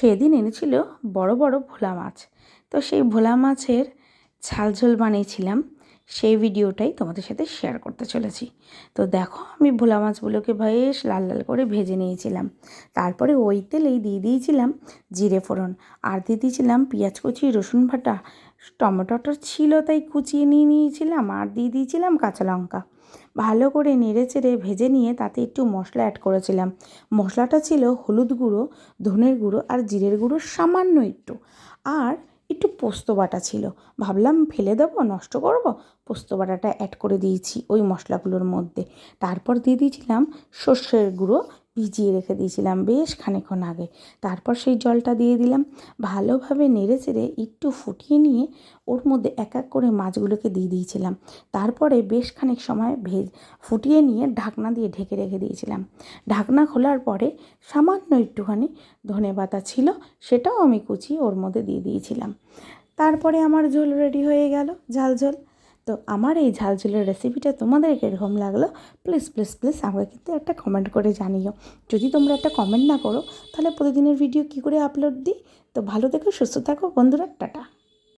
সেদিন এনেছিল বড় বড় ভোলা মাছ। তো সেই ভোলা মাছের ঝাল ঝোল বানিয়েছিলাম, সেই ভিডিওটাই তোমাদের সাথে শেয়ার করতে চলেছি। তো দেখো, আমি ভোলা মাছগুলোকে বেশ লাল লাল করে ভেজে নিয়েছিলাম। তারপরে ওই তেলেই দিয়ে দিয়েছিলাম জিরে ফোড়ন, আর দিয়ে দিয়েছিলাম পেঁয়াজ কুচি, রসুন বাটা, টমেটোটা ছিল তাই কুচিয়ে নিয়েছিলাম, আর দিয়ে দিয়েছিলাম কাঁচা লঙ্কা। ভালো করে নেড়ে চেড়ে ভেজে নিয়ে তাতে একটু মশলা অ্যাড করেছিলাম। মশলাটা ছিল হলুদ গুঁড়ো, ধনের গুঁড়ো আর জিরের গুঁড়ো সামান্য একটু, আর একটু পোস্ত বাটা ছিল। ভাবলাম ফেলে দেবো, নষ্ট করব, পোস্ত বাটাটা অ্যাড করে দিয়েছি ওই মশলাগুলোর মধ্যে। তারপর দিয়ে দিয়েছিলাম সর্ষের গুঁড়ো, ভিজিয়ে রেখে দিয়েছিলাম বেশ খানিকক্ষণ আগে। তারপর সেই জলটা দিয়ে দিলাম। ভালোভাবে নেড়ে চেড়ে একটু ফুটিয়ে নিয়ে ওর মধ্যে এক এক করে মাছগুলোকে দিয়ে দিয়েছিলাম। তারপরে বেশ খানিক সময় ফুটিয়ে নিয়ে ঢাকনা দিয়ে ঢেকে রেখে দিয়েছিলাম। ঢাকনা খোলার পরে সামান্য একটুখানি ধনেপাতা ছিল, সেটাও আমি কুচিয়ে ওর মধ্যে দিয়ে দিয়েছিলাম। তারপরে আমার ঝোল রেডি হয়ে গেল, ঝাল ঝোল। তো আমার এই ঝাল ঝোলের রেসিপিটা তোমাদের কীরকম লাগলো প্লিজ প্লিজ প্লিজ আমাকে কিন্তু একটা কমেন্ট করে জানিও। যদি তোমরা একটা কমেন্ট না করো তাহলে প্রতিদিনের ভিডিও কী করে আপলোড দিই। তো ভালো থেকো, সুস্থ থাকো বন্ধুরা, টাটা।